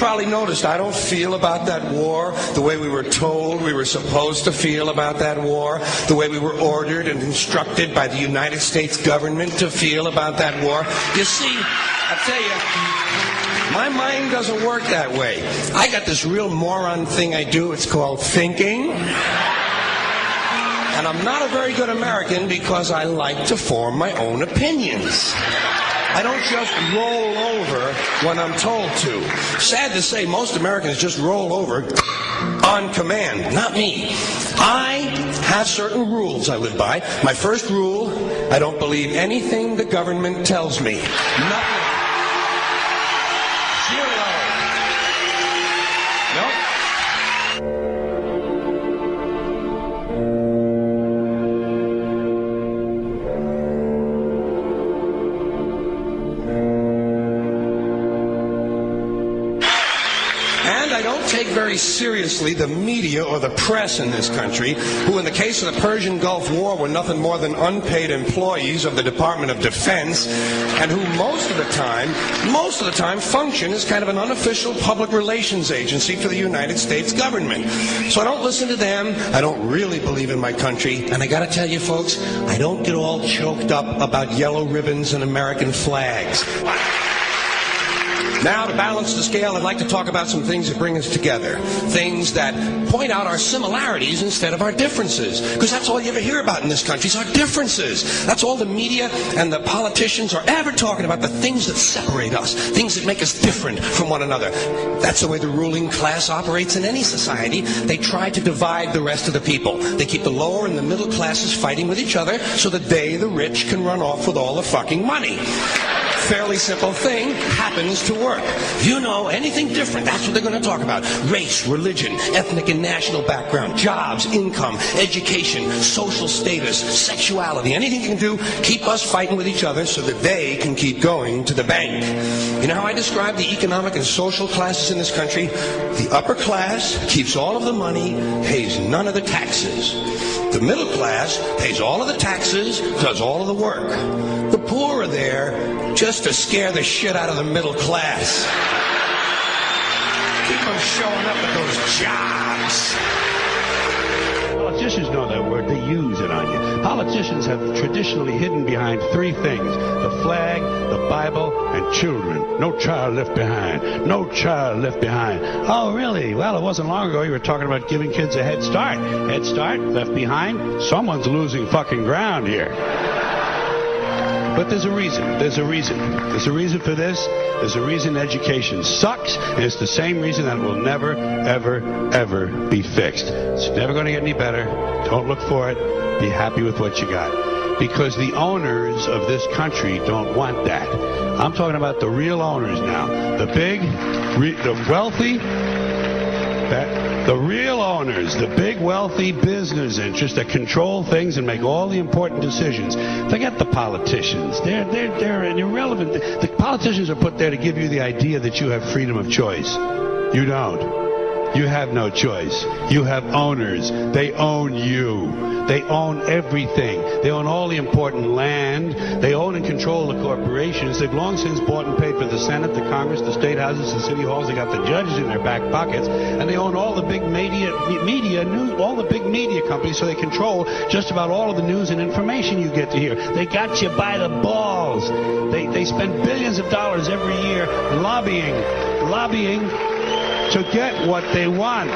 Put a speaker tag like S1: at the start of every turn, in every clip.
S1: probably noticed I don't feel about that war the way we were told we were supposed to feel about that war, the way we were ordered and instructed by the United States government to feel about that war. You see, I tell you, my mind doesn't work that way. I got this real moron thing I do. It's called thinking. And I'm not a very good American because I like to form my own opinions. I don't just roll over when I'm told to. Sad to say, most Americans just roll over on command. Not me. I have certain rules I live by. My first rule, I don't believe anything the government tells me. Nothing. Zero. Nope. Take very seriously the media or the press in this country, who in the case of the Persian Gulf War were nothing more than unpaid employees of the Department of Defense, and who most of the time function as kind of an unofficial public relations agency for the United States government. So I don't listen to them. I don't really believe in my country, and I gotta tell you folks, I don't get all choked up about yellow ribbons and American flags. Now, to balance the scale, I'd like to talk about some things that bring us together. Things that point out our similarities instead of our differences. Because that's all you ever hear about in this country is our differences. That's all the media and the politicians are ever talking about, the things that separate us, things that make us different from one another. That's the way the ruling class operates in any society. They try to divide the rest of the people. They keep the lower and the middle classes fighting with each other so that they, the rich, can run off with all the fucking money. Fairly simple thing, happens to work. You know, anything different, that's what they're going to talk about. Race, religion, ethnic and national background, jobs, income, education, social status, sexuality, anything you can do, keep us fighting with each other so that they can keep going to the bank. You know how I describe the economic and social classes in this country? The upper class keeps all of the money, pays none of the taxes. The middle class pays all of the taxes, does all of the work. The poor are there just to scare the shit out of the middle class. Keep them showing up at those jobs.
S2: Politicians know that word. They use it on you. Politicians have traditionally hidden behind three things: the flag, the Bible, and children. No child left behind. No child left behind. Oh, really? Well, it wasn't long ago you were talking about giving kids a head start. Head start, left behind? Someone's losing fucking ground here. But there's a reason. There's a reason. There's a reason for this. There's a reason education sucks, and it's the same reason that it will never, ever, ever be fixed. It's never going to get any better. Don't look for it. Be happy with what you got. Because the owners of this country don't want that. I'm talking about the real owners now. The big, the wealthy, the real owners, the big wealthy business interests that control things and make all the important decisions. Forget the politicians. They're irrelevant. The politicians are put there to give you the idea that you have freedom of choice. You don't. You have no choice. You have owners. They own you. They own everything. They own all the important land. They own and control the corporations. They've long since bought and paid for the Senate, the Congress, the state houses, the city halls. They got the judges in their back pockets, and they own all the big all the big media companies. So they control just about all of the news and information you get to hear. They got you by the balls. They spend billions of dollars every year lobbying to get what they want.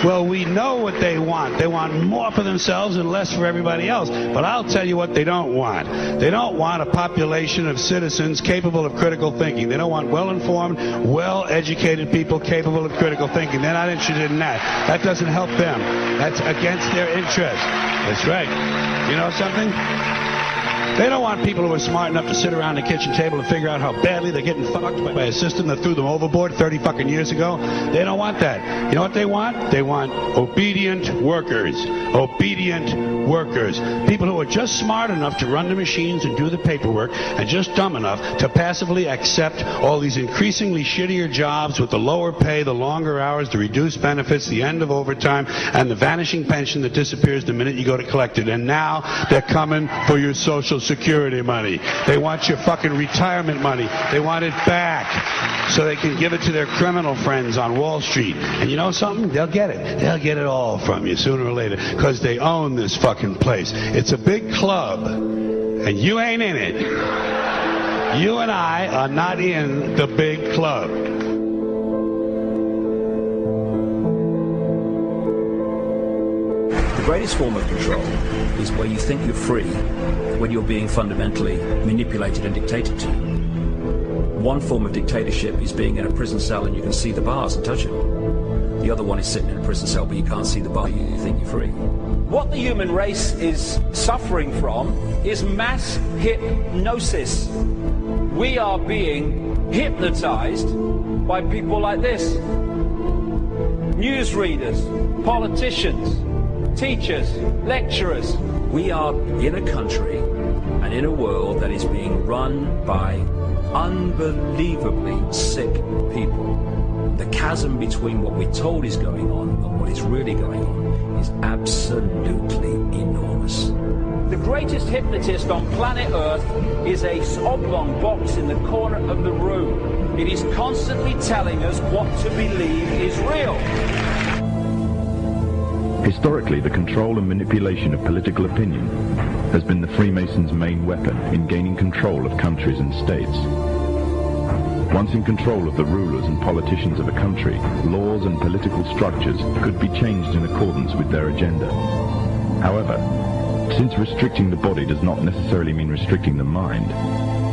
S2: Well, we know what they want. They want more for themselves and less for everybody else. But I'll tell you what they don't want. They don't want a population of citizens capable of critical thinking. They don't want well-informed, well-educated people capable of critical thinking. They're not interested in that. That doesn't help them. That's against their interest. That's right. You know something? They don't want people who are smart enough to sit around the kitchen table and figure out how badly they're getting fucked by a system that threw them overboard 30 fucking years ago. They don't want that. You know what they want? They want obedient workers. Obedient workers. People who are just smart enough to run the machines and do the paperwork, and just dumb enough to passively accept all these increasingly shittier jobs with the lower pay, the longer hours, the reduced benefits, the end of overtime, and the vanishing pension that disappears the minute you go to collect it. And now they're coming for your Social Social Security money. They want your fucking retirement money. They want it back so they can give it to their criminal friends on Wall Street. And you know something? They'll get it. They'll get it all from you sooner or later because they own this fucking place. It's a big club, and you ain't in it. You and I are not in the big club.
S3: The greatest form of control is where you think you're free when you're being fundamentally manipulated and dictated to. One form of dictatorship is being in a prison cell and you can see the bars and touch them. The other one is sitting in a prison cell but you can't see the bar, you think you're free.
S4: What the human race is suffering from is mass hypnosis. We are being hypnotized by people like this. Newsreaders, politicians, teachers, lecturers.
S3: We are in a country and in a world that is being run by unbelievably sick people. The chasm between what we're told is going on and what is really going on is absolutely enormous.
S4: The greatest hypnotist on planet Earth is a oblong box in the corner of the room. It is constantly telling us what to believe is real.
S5: Historically, the control and manipulation of political opinion has been the Freemasons' main weapon in gaining control of countries and states. Once in control of the rulers and politicians of a country, laws and political structures could be changed in accordance with their agenda. However, since restricting the body does not necessarily mean restricting the mind,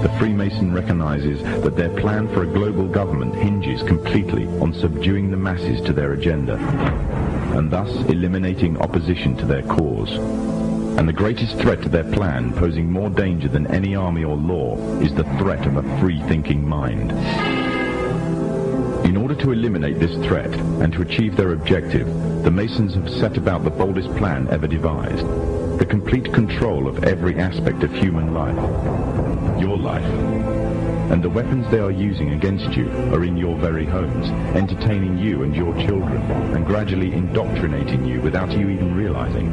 S5: the Freemason recognizes that their plan for a global government hinges completely on subduing the masses to their agenda, and thus eliminating opposition to their cause. And the greatest threat to their plan, posing more danger than any army or law, is the threat of a free-thinking mind. In order to eliminate this threat and to achieve their objective, the Masons have set about the boldest plan ever devised: the complete control of every aspect of human life, your life. And the weapons they are using against you are in your very homes, entertaining you and your children, and gradually indoctrinating you without you even realizing.